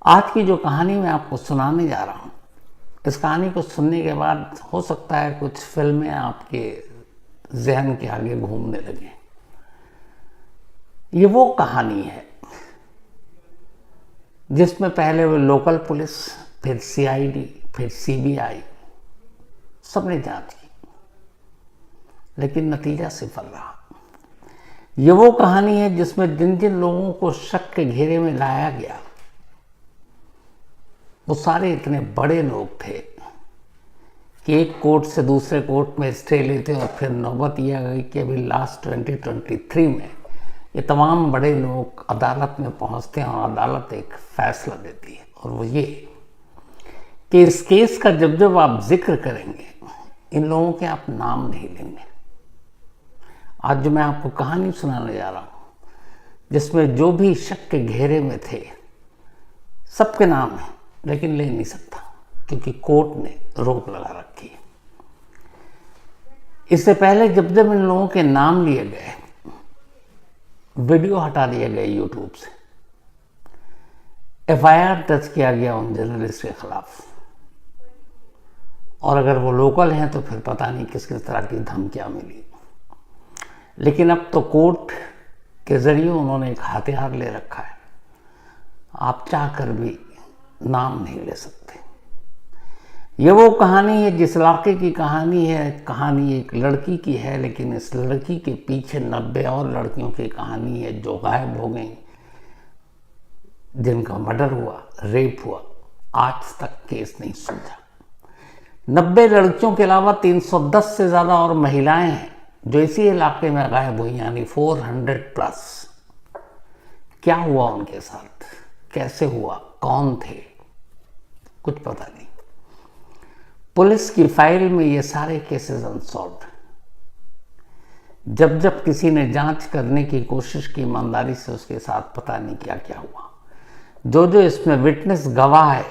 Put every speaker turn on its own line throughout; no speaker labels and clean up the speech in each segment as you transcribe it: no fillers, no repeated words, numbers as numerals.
आज की जो कहानी मैं आपको सुनाने जा रहा हूँ, इस कहानी को सुनने के बाद हो सकता है कुछ फिल्में आपके जहन के आगे घूमने लगे। ये वो कहानी है जिसमें पहले वो लोकल पुलिस, फिर सीआईडी, फिर सीबीआई सबने जांच की, लेकिन नतीजा सिफल रहा। ये वो कहानी है जिसमें जिन जिन लोगों को शक के घेरे में लाया गया वो सारे इतने बड़े लोग थे कि एक कोर्ट से दूसरे कोर्ट में स्टे लेते और फिर नौबत यह आ गई कि अभी लास्ट 2023 में ये तमाम बड़े लोग अदालत में पहुंचते हैं और अदालत एक फैसला देती है, और वो ये कि इस केस का जब जब आप जिक्र करेंगे इन लोगों के आप नाम नहीं लेंगे। आज जो मैं आपको कहानी सुनाने जा रहा हूं जिसमें जो भी शक के घेरे में थे सबके नाम है, लेकिन ले नहीं सकता क्योंकि कोर्ट ने रोक लगा रखी है। इससे पहले जब जब इन लोगों के नाम लिए गए, वीडियो हटा दिए गए यूट्यूब से, एफआईआर दर्ज किया गया उन जर्नलिस्ट के खिलाफ, और अगर वो लोकल हैं तो फिर पता नहीं किस किस तरह की धमकियां मिली। लेकिन अब तो कोर्ट के जरिए उन्होंने एक हथियार ले रखा है, आप चाहकर भी नाम नहीं ले सकते। ये वो कहानी है जिस इलाके की कहानी है। कहानी एक लड़की की है, लेकिन इस लड़की के पीछे 90 और लड़कियों की कहानी है जो गायब हो गई, जिनका मर्डर हुआ, रेप हुआ, आज तक केस नहीं सुलझा। 90 लड़कियों के अलावा 310 से ज़्यादा और महिलाएं हैं जो इसी इलाके में गायब हुई, यानी 400+। क्या हुआ उनके साथ, कैसे हुआ, कौन थे, कुछ पता नहीं। पुलिस की फाइल में ये सारे केसेस अनसॉल्व्ड। जब जब किसी ने जांच करने की कोशिश की ईमानदारी से, उसके साथ पता नहीं क्या क्या हुआ। जो जो इसमें विटनेस गवाह है,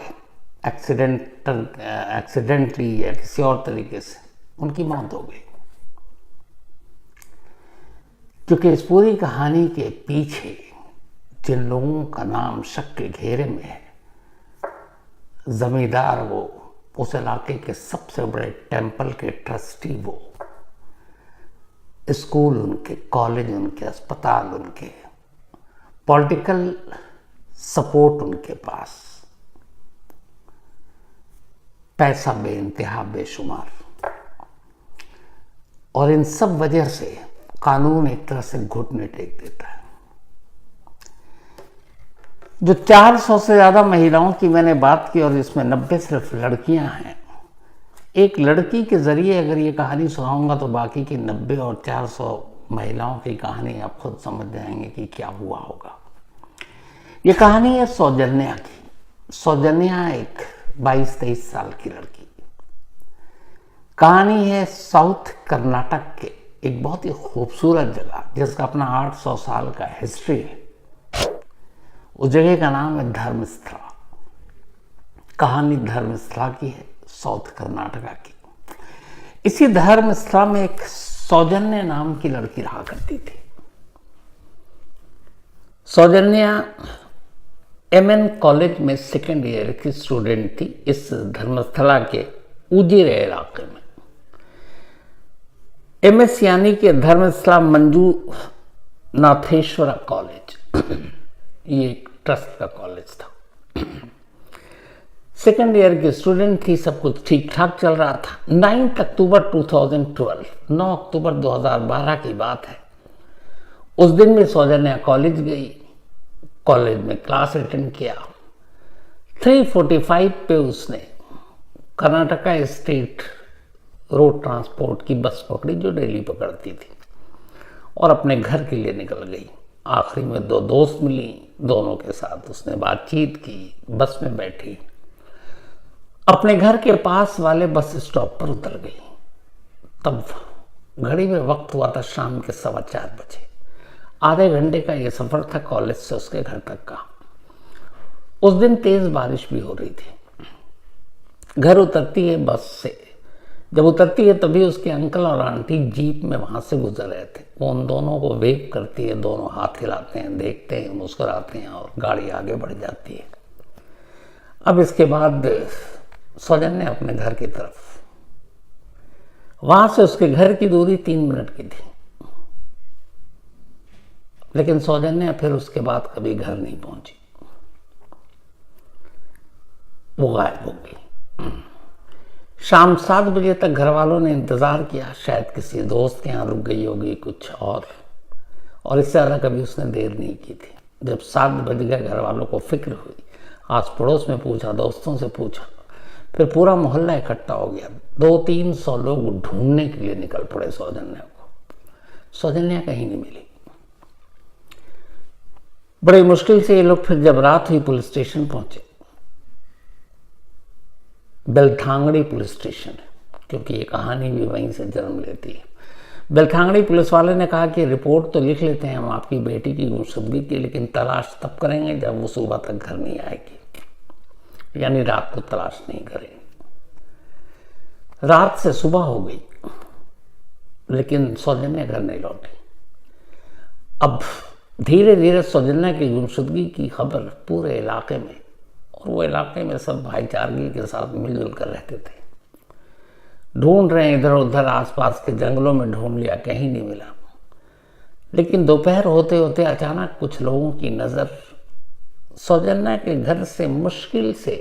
एक्सीडेंटली या किसी और तरीके से उनकी मौत हो गई, क्योंकि इस पूरी कहानी के पीछे जिन लोगों का नाम शक के घेरे में है, जमींदार वो, उस इलाके के सबसे बड़े टेंपल के ट्रस्टी वो, स्कूल उनके, कॉलेज उनके, अस्पताल उनके, पॉलिटिकल सपोर्ट उनके पास, पैसा बेइंतहा बेशुमार, और इन सब वजह से कानून एक तरह से घुटने टेक देता है। जो 400 से ज़्यादा महिलाओं की मैंने बात की और इसमें 90 सिर्फ लड़कियां हैं, एक लड़की के ज़रिए अगर ये कहानी सुनाऊंगा तो बाकी की 90 और 400 महिलाओं की कहानी आप खुद समझ जाएंगे कि क्या हुआ होगा। ये कहानी है सौजन्या की। सौजन्या एक 22-23 साल की लड़की। कहानी है साउथ कर्नाटक के एक बहुत ही खूबसूरत जगह जिसका अपना 800 साल का हिस्ट्री है। उस जगह का नाम है धर्मस्थला। कहानी धर्मस्थला की है, साउथ कर्नाटका की। इसी धर्मस्थला में एक सौजन्या नाम की लड़की रहा करती थी। सौजन्या एमएन कॉलेज में सेकेंड ईयर की स्टूडेंट थी, इस धर्मस्थला के उजिरे इलाके में। एमएस यानी कि धर्मस्थला मंजू नाथेश्वरा कॉलेज, ये एक ट्रस्ट का कॉलेज था। सेकेंड ईयर की स्टूडेंट थी, सब कुछ ठीक ठाक चल रहा था। 9 अक्टूबर 2012, 9 अक्टूबर 2012 की बात है। उस दिन भी सौजन्या कॉलेज गई, कॉलेज में क्लास अटेंड किया। 3:45 पे उसने कर्नाटका स्टेट रोड ट्रांसपोर्ट की बस पकड़ी जो डेली पकड़ती थी, और अपने घर के लिए निकल गई। आखिरी में 2 दोस्त मिली, दोनों के साथ उसने बातचीत की, बस में बैठी, अपने घर के पास वाले बस स्टॉप पर उतर गई। तब घड़ी में वक्त हुआ था शाम के 4:15 बजे। आधे घंटे का ये सफर था कॉलेज से उसके घर तक का। उस दिन तेज बारिश भी हो रही थी। घर उतरती है बस से, जब उतरती है तभी उसके अंकल और आंटी जीप में वहां से गुजर रहे थे। वो उन दोनों को वेव करती है, दोनों हाथ हिलाते हैं, देखते हैं, मुस्कुराते हैं और गाड़ी आगे बढ़ जाती है। अब इसके बाद सौजन्या अपने घर की तरफ, वहां से उसके घर की दूरी 3 मिनट की थी, लेकिन सौजन्या फिर उसके बाद कभी घर नहीं पहुंची, वो गायब हो गई। शाम 7 बजे तक घर वालों ने इंतजार किया, शायद किसी दोस्त के यहाँ रुक गई होगी कुछ और इससे ज़्यादा कभी उसने देर नहीं की थी। जब 7 बज गए घर वालों को फिक्र हुई, आस पड़ोस में पूछा, दोस्तों से पूछा, फिर पूरा मोहल्ला इकट्ठा हो गया। 200-300 लोग ढूंढने के लिए निकल पड़े सौजन्या को। सौजन्या कहीं नहीं मिली। बड़ी मुश्किल से ये लोग फिर जब रात हुई पुलिस स्टेशन पहुंचे, बेलठांगड़ी पुलिस स्टेशन है, क्योंकि ये कहानी भी वहीं से जन्म लेती है। बेलठांगड़ी पुलिस वाले ने कहा कि रिपोर्ट तो लिख लेते हैं हम आपकी बेटी की गुमशुदगी की, लेकिन तलाश तब करेंगे जब वो सुबह तक घर नहीं आएगी, यानी रात को तलाश नहीं करेंगे। रात से सुबह हो गई, लेकिन सौजन्या घर नहीं लौटी। अब धीरे धीरे सौजन्या की गुमशुदगी की खबर पूरे इलाके में, और वो इलाके में सब भाईचारगी के साथ मिलजुल कर रहते थे। ढूंढ रहे हैं इधर उधर, आसपास के जंगलों में ढूंढ लिया, कहीं नहीं मिला। लेकिन दोपहर होते होते अचानक कुछ लोगों की नज़र सौजन्या के घर से मुश्किल से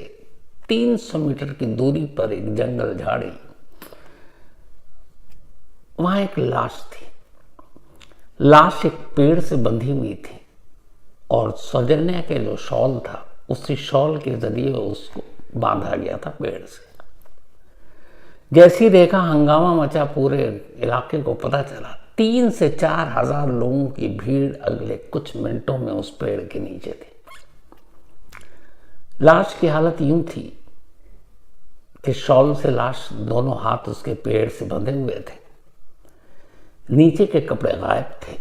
300 मीटर की दूरी पर एक जंगल झाड़ी, वहां एक लाश थी। लाश एक पेड़ से बंधी हुई थी और सौजन्या के जो शॉल था, उसी शॉल के जरिए उसको बांधा गया था पेड़ से। जैसी देखा, हंगामा मचा, पूरे इलाके को पता चला। 3 से 4 हजार लोगों की भीड़ अगले कुछ मिनटों में उस पेड़ के नीचे थी। लाश की हालत यूं थी कि शॉल से लाश, दोनों हाथ उसके पेड़ से बंधे हुए थे, नीचे के कपड़े गायब थे,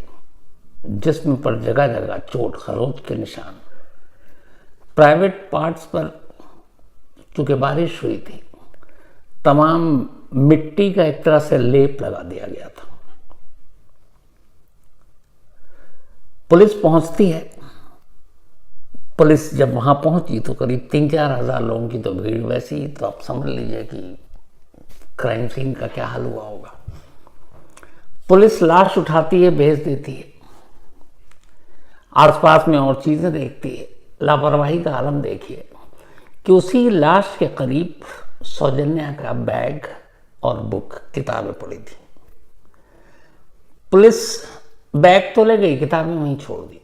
जिस्म पर जगह जगह चोट खरोच के निशान। प्राइवेट पार्ट्स पर, चूंकि बारिश हुई थी, तमाम मिट्टी का एक तरह से लेप लगा दिया गया था। पुलिस पहुंचती है। पुलिस जब वहां पहुंची तो करीब 3-4 हजार लोगों की तो भीड़ वैसी ही, तो आप समझ लीजिए कि क्राइम सीन का क्या हाल हुआ होगा। पुलिस लाश उठाती है, भेज देती है, आसपास में और चीजें देखती है। लापरवाही का आलम देखिए कि उसी लाश के करीब सौजन्या का बैग और बुक, किताबें पड़ी थी। पुलिस बैग तो ले गई, किताबें वहीं छोड़ दी।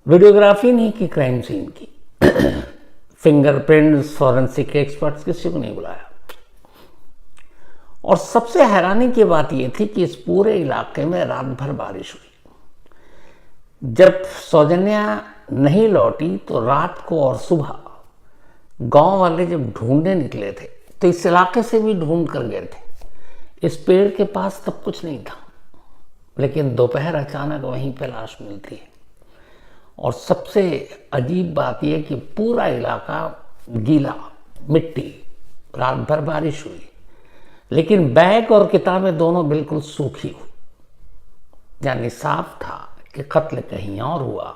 वीडियोग्राफी नहीं की क्राइम सीन की, फिंगरप्रिंट्स, फॉरेंसिक एक्सपर्ट्स, किसी को नहीं बुलाया। और सबसे हैरानी की बात यह थी कि इस पूरे इलाके में रात भर बारिश हुई। जब सौजन्या नहीं लौटी तो रात को और सुबह गांव वाले जब ढूंढने निकले थे तो इस इलाके से भी ढूंढ कर गए थे। इस पेड़ के पास तब कुछ नहीं था, लेकिन दोपहर अचानक वहीं पे लाश मिलती है। और सबसे अजीब बात यह कि पूरा इलाका गीला, मिट्टी, रात भर बारिश हुई, लेकिन बैग और किताबें दोनों बिल्कुल सूखी हुई। यानी साफ था कि कत्ल कहीं और हुआ,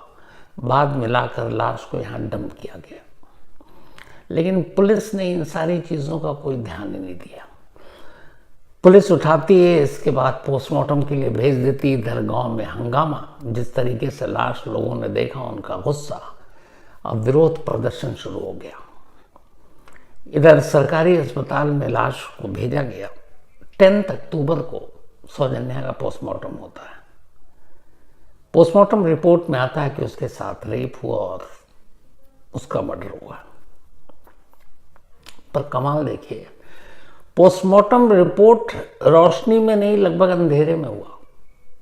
बाद में लाकर लाश को यहाँ डंप किया गया। लेकिन पुलिस ने इन सारी चीज़ों का कोई ध्यान ही नहीं दिया। पुलिस उठाती है, इसके बाद पोस्टमार्टम के लिए भेज देती। इधर गांव में हंगामा, जिस तरीके से लाश लोगों ने देखा, उनका गुस्सा, अब विरोध प्रदर्शन शुरू हो गया। इधर सरकारी अस्पताल में लाश को भेजा गया। 10 अक्टूबर को सौजन्या का पोस्टमार्टम होता है। पोस्टमार्टम रिपोर्ट में आता है कि उसके साथ रेप हुआ और उसका मर्डर हुआ। पर कमाल देखिए, पोस्टमार्टम रिपोर्ट रोशनी में नहीं, लगभग अंधेरे में हुआ।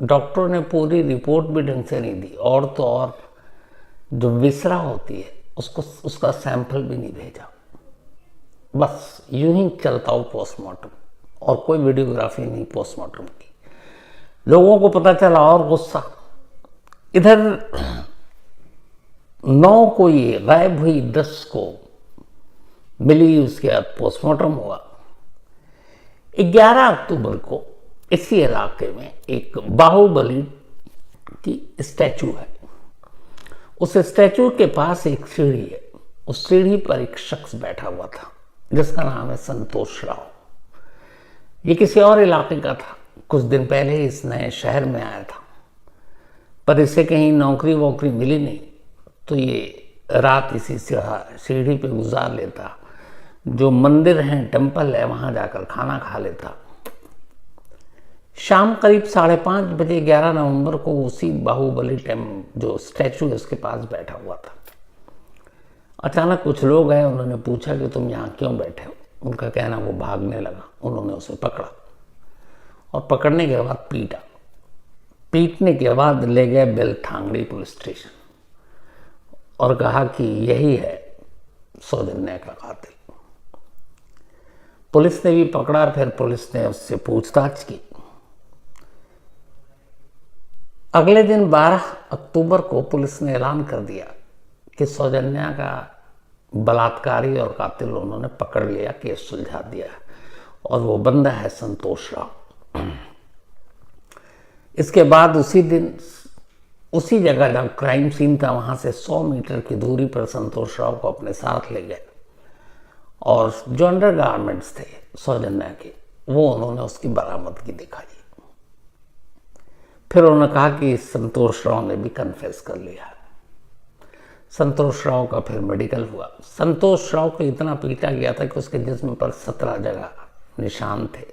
डॉक्टरों ने पूरी रिपोर्ट भी ढंग से नहीं दी, और तो और जो विसरा होती है उसको, उसका सैंपल भी नहीं भेजा। बस यूं ही चलता हो पोस्टमार्टम, और कोई वीडियोग्राफी नहीं पोस्टमार्टम की। लोगों को पता चला और गुस्सा। इधर 9 को ये गायब हुई, 10 को मिली, उसके बाद पोस्टमार्टम हुआ। 11 अक्टूबर को इसी इलाके में एक बाहुबली की स्टैचू है, उस स्टैचू के पास एक सीढ़ी है, उस सीढ़ी पर एक शख्स बैठा हुआ था जिसका नाम है संतोष राव। ये किसी और इलाके का था, कुछ दिन पहले ही इस नए शहर में आया था, पर इसे कहीं नौकरी वोकरी मिली नहीं, तो ये रात इसी सीढ़ी पे गुजार लेता। जो मंदिर हैं, टेम्पल है, वहाँ जाकर खाना खा लेता। शाम करीब 5:30 बजे 11 नवंबर को उसी बाहुबली जो स्टैचू है उसके पास बैठा हुआ था। अचानक कुछ लोग आए, उन्होंने पूछा कि तुम यहाँ क्यों बैठे हो। उनका कहना वो भागने लगा। उन्होंने उसे पकड़ा और पकड़ने के बाद पीटा। पीटने के बाद ले गए बेलथांगड़ी पुलिस स्टेशन और कहा कि यही है सौजन्या का कातिल। पुलिस ने भी पकड़ा, फिर पुलिस ने उससे पूछताछ की। अगले दिन 12 अक्टूबर को पुलिस ने ऐलान कर दिया कि सौजन्या का बलात्कारी और कातिल उन्होंने पकड़ लिया, केस सुलझा दिया और वो बंदा है संतोष राव। इसके बाद उसी दिन उसी जगह जहाँ क्राइम सीन था वहाँ से 100 मीटर की दूरी पर संतोष राव को अपने साथ ले गए और जो अंडरगारमेंट्स थे सौजन्या के वो उन्होंने उसकी बरामदगी दिखाई। फिर उन्होंने कहा कि संतोष राव ने भी कन्फेस कर लिया। संतोष राव का फिर मेडिकल हुआ। संतोष राव को इतना पीटा गया था कि उसके जिस्म पर 17 जगह निशान थे।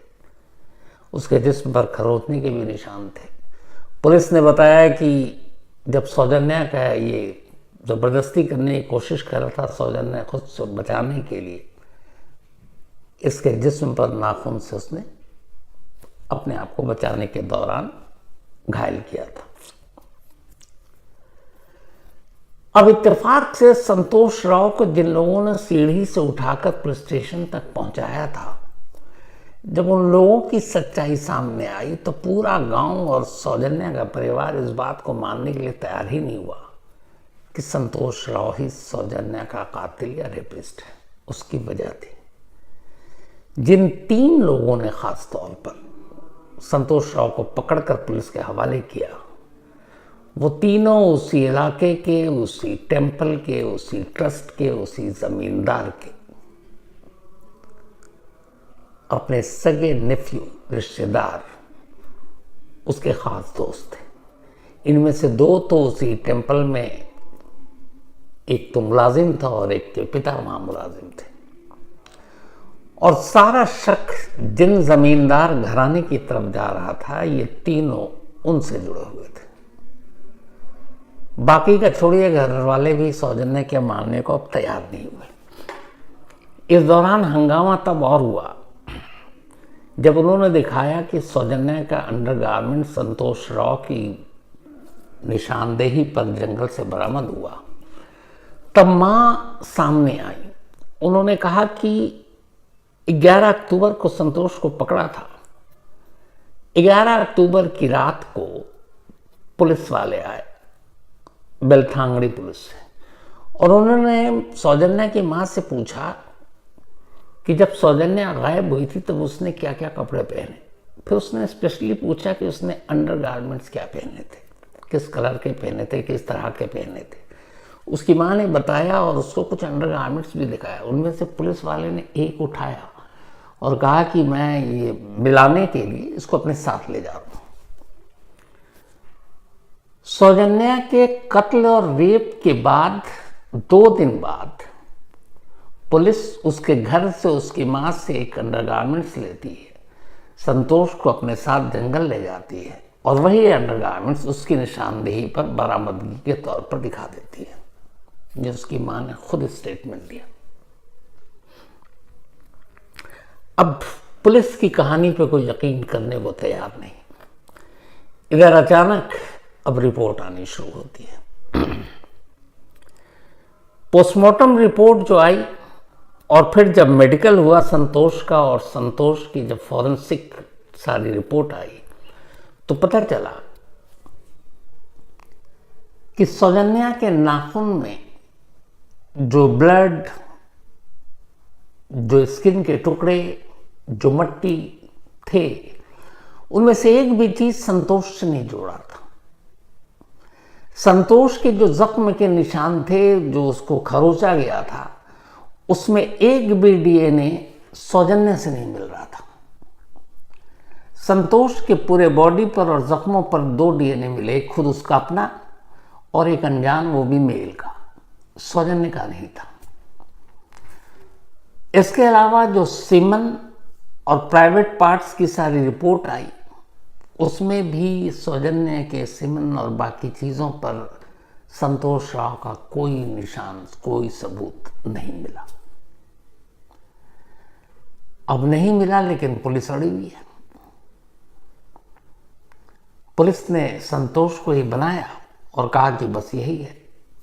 उसके जिस्म पर खरोचने के भी निशान थे। पुलिस ने बताया कि जब सौजन्या का ये ज़बरदस्ती करने की कोशिश कर रहा था, सौजन्या खुद से बचाने के लिए इसके जिस्म पर नाखून से उसने अपने आप को बचाने के दौरान घायल किया था। अब इत्तेफाक से संतोष राव को जिन लोगों ने सीढ़ी से उठाकर पुलिस स्टेशन तक पहुंचाया था, जब उन लोगों की सच्चाई सामने आई तो पूरा गांव और सौजन्या का परिवार इस बात को मानने के लिए तैयार ही नहीं हुआ कि संतोष राव ही सौजन्या का कातिल या रेपिस्ट है। उसकी वजह थी जिन 3 लोगों ने खास तौर पर संतोष राव को पकड़कर पुलिस के हवाले किया, वो तीनों उसी इलाके के, उसी टेम्पल के, उसी ट्रस्ट के, उसी जमींदार के अपने सगे नेफ्यू, रिश्तेदार, उसके खास दोस्त थे। इनमें से 2 तो उसी टेम्पल में, एक तो मुलाजिम था और एक के पिता वहां मुलाजिम थे। और सारा शक जिन जमींदार घराने की तरफ जा रहा था, ये तीनों उनसे जुड़े हुए थे। बाकी का छोड़िए, घर वाले भी सौजन्या के मानने को अब तैयार नहीं हुए। इस दौरान हंगामा तब और हुआ जब उन्होंने दिखाया कि सौजन्या का अंडरगारमेंट संतोष राव की निशानदेही पर जंगल से बरामद हुआ। तब मां सामने आई। उन्होंने कहा कि 11 अक्टूबर को संतोष को पकड़ा था। 11 अक्टूबर की रात को पुलिस वाले आए, बेलथांगड़ी पुलिस से, और उन्होंने सौजन्या की मां से पूछा कि जब सौजन्या गायब हुई थी तब उसने क्या क्या कपड़े पहने। फिर उसने स्पेशली पूछा कि उसने अंडरगारमेंट्स क्या पहने थे, किस कलर के पहने थे, किस तरह के पहने थे। उसकी मां ने बताया और उसको कुछ अंडरगारमेंट्स भी दिखाया। उनमें से पुलिस वाले ने एक उठाया और कहा कि मैं ये मिलाने के लिए इसको अपने साथ ले जा रहा हूं। सौजन्या के कत्ल और रेप के बाद 2 दिन बाद पुलिस उसके घर से उसकी मां से एक अंडरगारमेंट्स लेती है, संतोष को अपने साथ जंगल ले जाती है और वही अंडरगारमेंट्स उसकी निशानदेही पर बरामदगी के तौर पर दिखा देती है, जो उसकी मां ने खुद स्टेटमेंट दिया। अब पुलिस की कहानी पे कोई यकीन करने को तैयार नहीं। इधर अचानक अब रिपोर्ट आनी शुरू होती है। पोस्टमार्टम रिपोर्ट जो आई और फिर जब मेडिकल हुआ संतोष का और संतोष की जब फॉरेंसिक सारी रिपोर्ट आई तो पता चला कि सौजन्या के नाखून में जो ब्लड, जो स्किन के टुकड़े, जो मट्टी थे, उनमें से एक भी चीज संतोष से नहीं जोड़ा था। संतोष के जो जख्म के निशान थे, जो उसको खरोचा गया था, उसमें एक भी डीएनए सौजन्य से नहीं मिल रहा था। संतोष के पूरे बॉडी पर और जख्मों पर 2 डीएनए मिले, खुद उसका अपना और एक अनजान, वो भी मेल का, सौजन्य का नहीं था। इसके अलावा जो सीमन और प्राइवेट पार्ट्स की सारी रिपोर्ट आई, उसमें भी सौजन्य के सीमन और बाकी चीज़ों पर संतोष राव का कोई निशान, कोई सबूत नहीं मिला। अब नहीं मिला, लेकिन पुलिस अड़ी हुई है। पुलिस ने संतोष को ही बनाया और कहा कि बस यही है।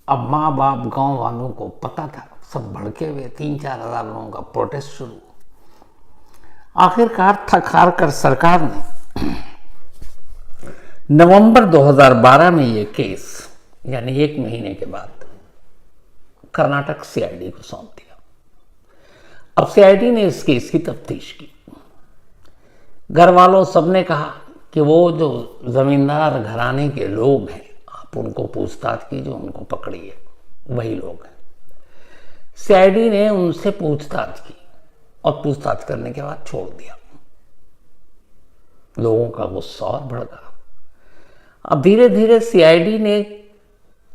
अब माँ बाप गांव वालों को पता था, सब भड़के हुए, 3-4 हज़ार लोगों का प्रोटेस्ट शुरू। आखिरकार थक हार कर सरकार ने नवंबर 2012 में ये केस, यानी 1 महीने के बाद, कर्नाटक सीआईडी को सौंप दिया। अब सीआईडी ने इस केस की तफ्तीश की। घर वालों सबने कहा कि वो जो जमींदार घराने के लोग हैं, आप उनको पूछताछ कीजिए, उनको पकड़िए, वही लोग हैं। सीआईडी ने उनसे पूछताछ की और पूछताछ करने के बाद छोड़ दिया। लोगों का गुस्सा और भड़का। अब धीरे धीरे सीआईडी ने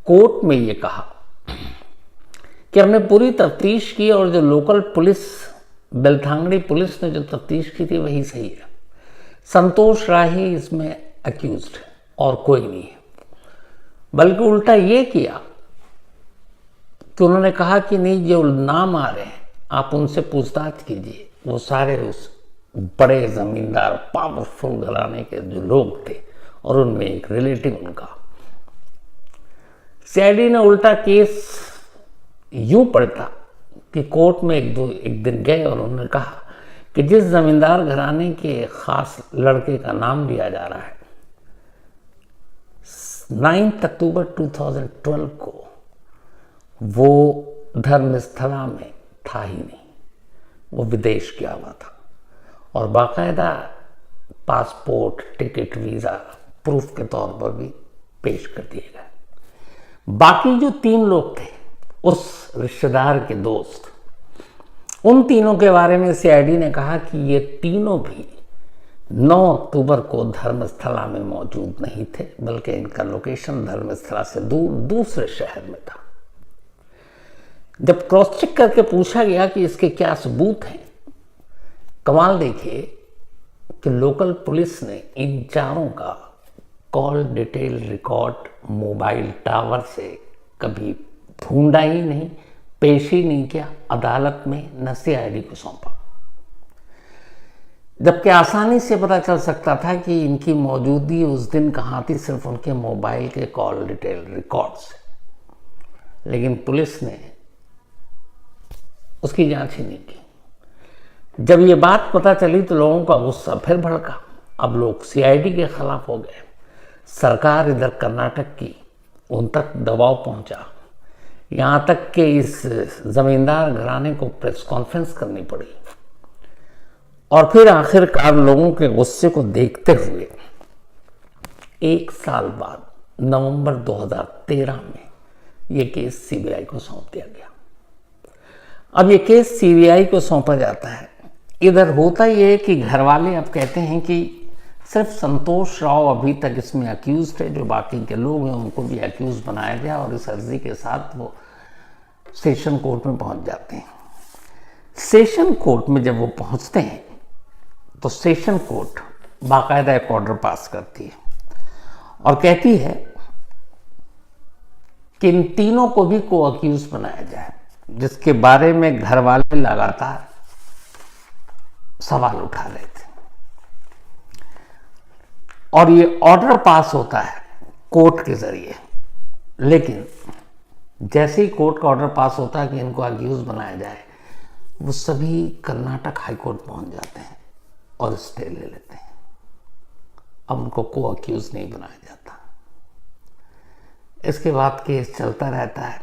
कोर्ट में ये कहा कि हमने पूरी तफ्तीश की और जो लोकल पुलिस, बेलथांगड़ी पुलिस ने जो तफ्तीश की थी वही सही है। संतोष राय ही इसमें अक्यूज्ड है और कोई नहीं है। बल्कि उल्टा ये किया कि उन्होंने कहा कि नहीं, जो नाम आ रहे हैं आप उनसे पूछताछ कीजिए, वो सारे उस बड़े जमींदार पावरफुल घराने के जो लोग थे और उनमें एक रिलेटिव उनका। सीआईडी ने उल्टा केस यूं पलटा कि कोर्ट में एक दिन गए और उन्होंने कहा कि जिस जमींदार घराने के खास लड़के का नाम लिया जा रहा है, 9 अक्टूबर 2012 को वो धर्मस्थला में था ही नहीं, वो विदेश गया हुआ था और बाकायदा पासपोर्ट, टिकट, वीज़ा प्रूफ के तौर पर भी पेश कर दिए गए। बाकी जो 3 लोग थे, उस रिश्तेदार के दोस्त, उन तीनों के बारे में सीआईडी ने कहा कि ये तीनों भी 9 अक्टूबर को धर्मस्थला में मौजूद नहीं थे, बल्कि इनका लोकेशन धर्मस्थला से दूर दूसरे शहर में था। जब क्रॉस चेक करके पूछा गया कि इसके क्या सबूत हैं, कमाल देखिए कि लोकल पुलिस ने इन चारों का call detail record mobile tower से कभी ढूंढा ही नहीं, पेश ही नहीं किया अदालत में, न सीआईडी को सौंपा। जबकि आसानी से पता चल सकता था कि इनकी मौजूदगी उस दिन कहाँ थी, सिर्फ उनके मोबाइल के कॉल डिटेल रिकॉर्ड से। लेकिन पुलिस ने उसकी जांच ही नहीं की। जब ये बात पता चली तो लोगों का गुस्सा फिर भड़का। अब लोग सीआईडी के खिलाफ हो गए। सरकार इधर कर्नाटक की उन तक दबाव पहुंचा, यहाँ तक कि इस जमींदार घराने को प्रेस कॉन्फ्रेंस करनी पड़ी। और फिर आखिरकार लोगों के गुस्से को देखते हुए 1 साल बाद नवंबर 2013 में ये केस सीबीआई को सौंप दिया गया। अब ये केस सीबीआई को सौंपा जाता है। इधर होता ये है कि घर वाले अब कहते हैं कि सिर्फ संतोष राव अभी तक इसमें अक्यूज्ड है, जो बाकी के लोग हैं उनको भी अक्यूज बनाया गया, और इस अर्जी के साथ वो सेशन कोर्ट में पहुंच जाते हैं। सेशन कोर्ट में जब वो पहुंचते हैं तो सेशन कोर्ट बाकायदा एक ऑर्डर पास करती है और कहती है कि इन तीनों को भी को अक्यूज बनाया जाए, जिसके बारे में घर वाले लगातार सवाल उठा रहे थे। और ये ऑर्डर पास होता है कोर्ट के जरिए, लेकिन जैसे ही कोर्ट का ऑर्डर पास होता है कि इनको अक्यूज बनाया जाए, वो सभी कर्नाटक हाईकोर्ट पहुंच जाते हैं और स्टे ले लेते हैं। अब उनको को अक्यूज नहीं बनाया जाता। इसके बाद केस चलता रहता है।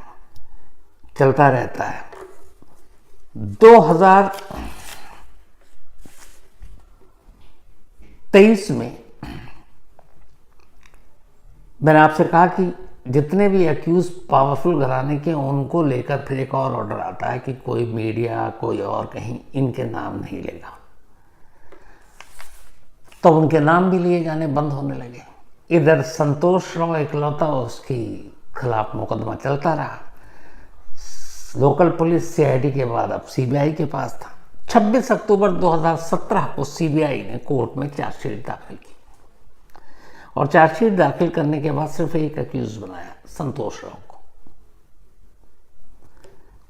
2023 में मैंने आपसे कहा कि जितने भी अक्यूज पावरफुल घराने के, उनको लेकर फिर एक और ऑर्डर आता है कि कोई मीडिया, कोई और कहीं इनके नाम नहीं लेगा। तो उनके नाम भी लिए जाने बंद होने लगे। इधर संतोष राव इकलौता, उसके खिलाफ मुकदमा चलता रहा। लोकल पुलिस सीआईडी के बाद अब सीबीआई के पास था। 26 अक्टूबर 2017 को सीबीआई ने कोर्ट में चार्जशीट दाखिल की और चार्जशीट दाखिल करने के बाद सिर्फ एक अक्यूज बनाया, संतोष राव को।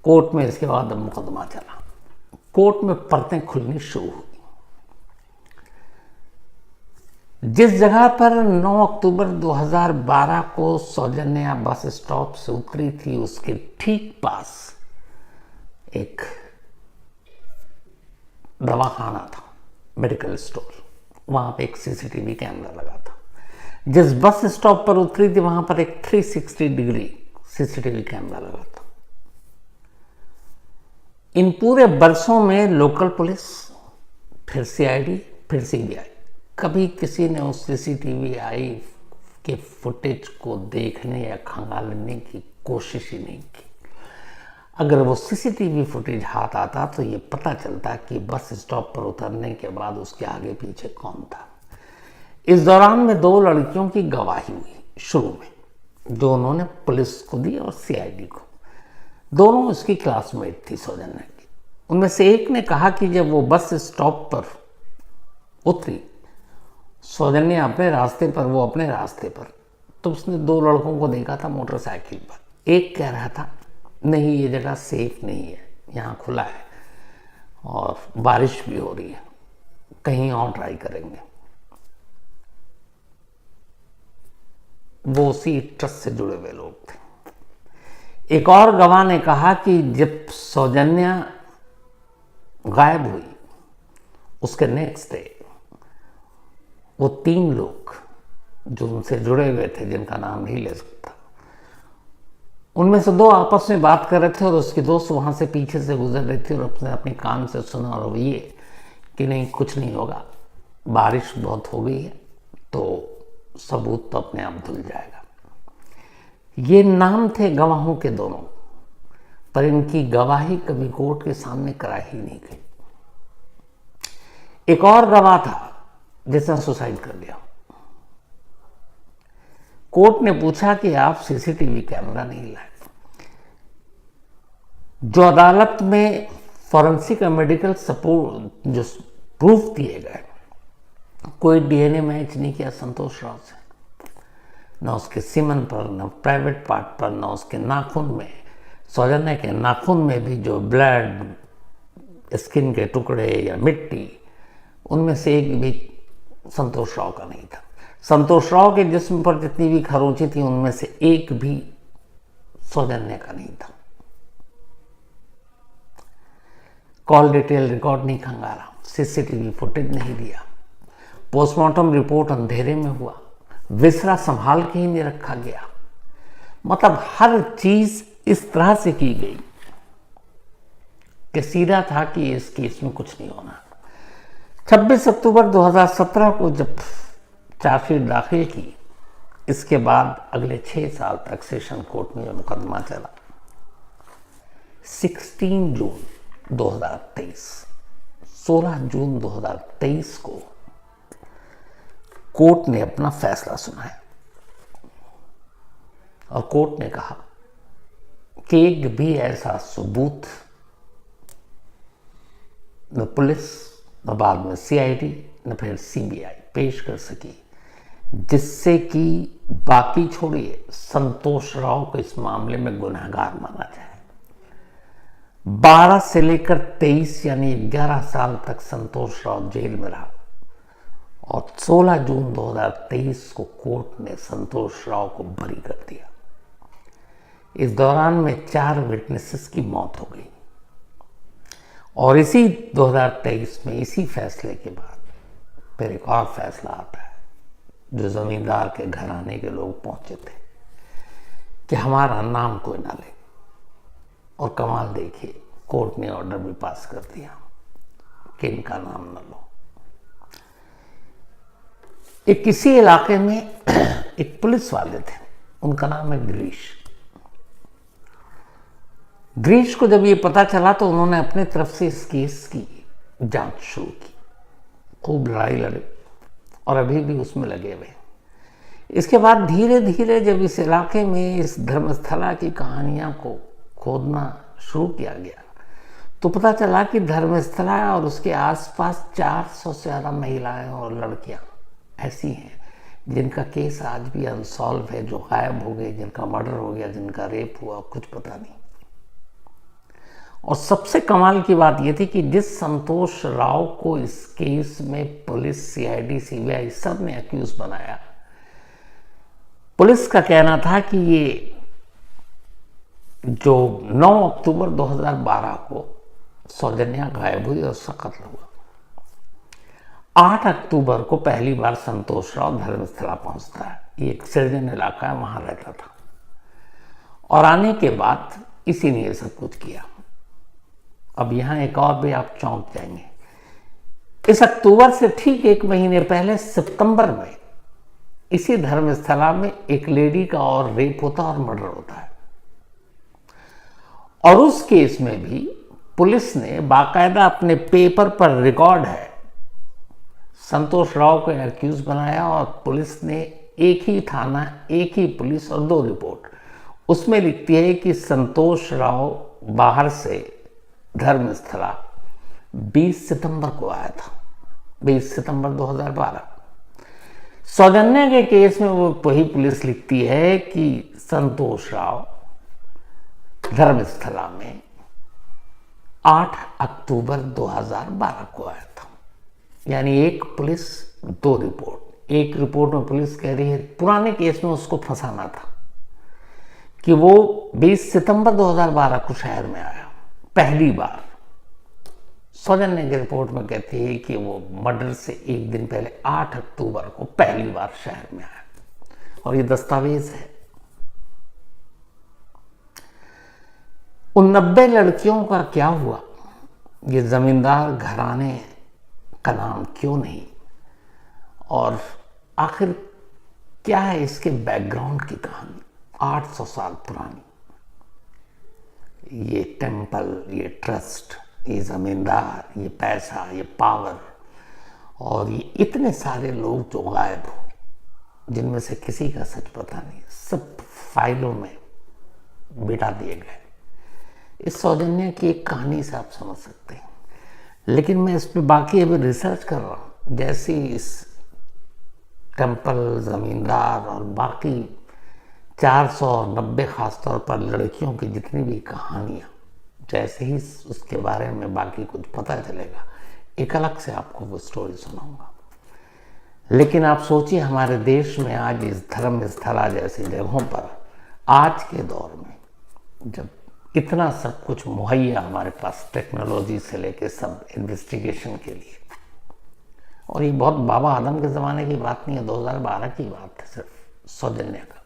कोर्ट में इसके बाद अब मुकदमा चला। कोर्ट में परतें खुलनी शुरू हुई। जिस जगह पर 9 अक्टूबर 2012 को सौजन्या बस स्टॉप से उतरी थी, उसके ठीक पास एक दवाखाना था, मेडिकल स्टोर। वहां पे एक सीसीटीवी कैमरा लगा था। जिस बस स्टॉप पर उतरी थी, वहां पर एक 360 डिग्री सीसीटीवी कैमरा लगा था। इन पूरे बरसों में लोकल पुलिस, फिर सीआईडी, फिर सीबीआई, कभी किसी ने उस सीसीटीवी आई के फुटेज को देखने या खंगालने की कोशिश ही नहीं की। अगर वो सीसीटीवी फुटेज हाथ आता तो ये पता चलता कि बस स्टॉप पर उतरने के बाद उसके आगे पीछे कौन था। इस दौरान में 2 लड़कियों की गवाही हुई शुरू में, जो उन्होंने पुलिस को दी और सीआईडी को। दोनों उसकी क्लासमेट थी सौजन्या की। उनमें से एक ने कहा कि जब वो बस स्टॉप पर उतरी, सौजन्या अपने रास्ते पर, वो अपने रास्ते पर, तो उसने 2 लड़कों को देखा था मोटरसाइकिल पर। एक कह रहा था नहीं, ये जगह सेफ नहीं है, यहाँ खुला है और बारिश भी हो रही है, कहीं और ट्राई करेंगे। वो उसी ट्रस्ट से जुड़े हुए लोग थे। एक और गवाह ने कहा कि जब सौजन्या गायब हुई, उसके नेक्स्ट डे वो 3 लोग जो उनसे जुड़े हुए थे, जिनका नाम नहीं ले सकता, उनमें से 2 आपस में बात कर रहे थे और उसकी दोस्त वहां से पीछे से गुजर रही थी और उसने अपने कान से सुना और ये कि नहीं, कुछ नहीं होगा, बारिश बहुत हो गई है, तो सबूत तो अपने आप धुल जाएगा। ये नाम थे गवाहों के दोनों, पर इनकी गवाही कभी कोर्ट के सामने कराई ही नहीं गई। एक और गवाह था जिसने सुसाइड कर लिया। कोर्ट ने पूछा कि आप सीसीटीवी कैमरा नहीं लाए। जो अदालत में फॉरेंसिक और मेडिकल सपोर्ट जो प्रूफ दिए गए, कोई डीएनए मैच नहीं किया संतोष राव से, न उसके सीमन पर, न प्राइवेट पार्ट पर, न उसके नाखून में। सौजन्या के नाखून में भी जो ब्लड, स्किन के टुकड़े या मिट्टी, उनमें से एक भी संतोष राव का नहीं था। संतोष राव के जिस्म पर जितनी भी खरोंची थी, उनमें से एक भी सौजन्या का नहीं था। कॉल डिटेल रिकॉर्ड नहीं खंगाला, सीसीटीवी फुटेज नहीं दिया, पोस्टमार्टम रिपोर्ट अंधेरे में हुआ, विसरा संभाल के ही नहीं रखा गया। मतलब हर चीज इस तरह से की गई कि सीधा था कि इस केस में कुछ नहीं होना। 26 अक्टूबर 2017 को जब चार्जशीट दाखिल की, इसके बाद अगले 6 साल तक सेशन कोर्ट में मुकदमा चला। 16 जून 2023, 16 जून 2023 को कोर्ट ने अपना फैसला सुनाया और कोर्ट ने कहा कि एक भी ऐसा सबूत न पुलिस, न बाद में सीआईडी, न फिर सीबीआई पेश कर सकी, जिससे कि बाकी छोड़िए संतोष राव को इस मामले में गुनहगार माना जाए। 12 से लेकर 23 यानी 11 साल तक संतोष राव जेल में रहा और 16 जून 2023 को कोर्ट ने संतोष राव को बरी कर दिया। इस दौरान में 4 विटनेसेस की मौत हो गई और इसी 2023 में, इसी फैसले के बाद फिर एक और फैसला आता है, जो जमींदार के घराने के लोग पहुंचे थे कि हमारा नाम कोई ना ले। और कमाल देखिए, कोर्ट ने ऑर्डर भी पास कर दिया कि इनका नाम न लो। एक किसी इलाके में एक पुलिस वाले थे उनका नाम है गिरीश। गिरीश को जब ये पता चला तो उन्होंने अपने तरफ से इस केस की जांच शुरू की, खूब लड़ाई लड़े और अभी भी उसमें लगे हुए। इसके बाद धीरे धीरे जब इस इलाके में इस धर्मस्थला की कहानियां को खोदना शुरू किया गया तो पता चला कि धर्मस्थला और उसके आसपास 400 से ज़्यादा महिलाएं और लड़कियां ऐसी हैं जिनका केस आज भी अनसॉल्व है, जो गायब हो गए, जिनका मर्डर हो गया, जिनका रेप हुआ, कुछ पता नहीं। और सबसे कमाल की बात यह थी कि जिस संतोष राव को इस केस में पुलिस, सीआईडी, सीबीआई सब ने अक्यूज बनाया, पुलिस का कहना था कि ये जो 9 अक्टूबर 2012 को सौजन्या गायब हुई और उसका कत्ल हुआ, 8 अक्टूबर को पहली बार संतोष राव धर्मस्थला पहुंचता है। ये एक सृजन इलाका है, वहां रहता था और आने के बाद इसी ने ये सब कुछ किया। अब यहां एक और भी आप चौंक जाएंगे, इस अक्टूबर से ठीक 1 महीने पहले सितंबर में इसी धर्मस्थला में एक लेडी का और रेप होता और मर्डर होता है। और उस केस में भी पुलिस ने बाकायदा अपने पेपर पर रिकॉर्ड है संतोष राव को एक्यूज बनाया और पुलिस ने एक ही थाना, एक ही पुलिस और 2 रिपोर्ट उसमें लिखती है कि संतोष राव बाहर से धर्मस्थला 20 सितंबर को आया था, 20 सितंबर 2012। सौजन्या के केस में वो वही पुलिस लिखती है कि संतोष राव धर्मस्थला में 8 अक्टूबर 2012 को आया था। यानी एक पुलिस 2 रिपोर्ट। एक रिपोर्ट में पुलिस कह रही है, पुराने केस में उसको फंसाना था कि वो 20 सितंबर 2012 को शहर में आया पहली बार। सौजन्या की रिपोर्ट में कहती है कि वो मर्डर से एक दिन पहले 8 अक्टूबर को पहली बार शहर में आया और ये दस्तावेज है। उन 90 लड़कियों का क्या हुआ, ये जमींदार घराने का नाम क्यों नहीं, और आखिर क्या है इसके बैकग्राउंड की कहानी 800 साल पुरानी। ये टेम्पल, ये ट्रस्ट, ये जमींदार, ये पैसा, ये पावर और ये इतने सारे लोग जो गायब हो, जिनमें से किसी का सच पता नहीं, सब फाइलों में बिठा दिए गए। इस सौजन्या की एक कहानी से आप समझ सकते हैं। लेकिन मैं इस पर बाकी अभी रिसर्च कर रहा हूँ, जैसे इस टेम्पल, जमींदार और बाकी 490 खासतौर पर लड़कियों की जितनी भी कहानियाँ, जैसे ही उसके बारे में बाकी कुछ पता चलेगा एक अलग से आपको वो स्टोरी सुनाऊंगा। लेकिन आप सोचिए, हमारे देश में आज इस धर्मस्थला जैसी जगहों पर आज के दौर में जब इतना सब कुछ मुहैया हमारे पास, टेक्नोलॉजी से लेके सब इन्वेस्टिगेशन के लिए, और ये बहुत बाबा आदम के ज़माने की बात नहीं है, 2012 की बात है सिर्फ सौजन्या का।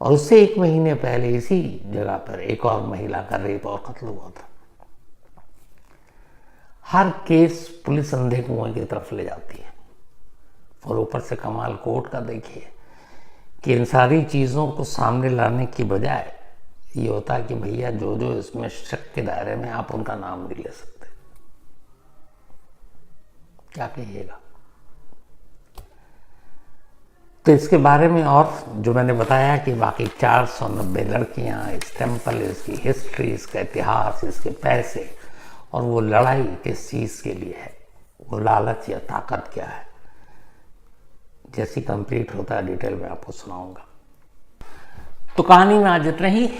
और उससे 1 महीने पहले इसी जगह पर एक और महिला का रेप और कत्ल हुआ था। हर केस पुलिस अंधे कुएं की तरफ ले जाती है। और ऊपर से कमाल कोर्ट का देखिए कि इन सारी चीज़ों को सामने लाने की बजाय ये होता है कि भैया जो जो इसमें शक के दायरे में, आप उनका नाम नहीं ले सकते। क्या कहिएगा? तो इसके बारे में और जो मैंने बताया कि बाकी 490 लड़कियां, इस टेम्पल, इसकी हिस्ट्री, इसका इतिहास, इसके पैसे और वो लड़ाई किस चीज़ के लिए है, वो लालच या ताकत क्या है, जैसी कंप्लीट होता है डिटेल में आपको सुनाऊंगा। तो कहानी में आज इतना ही।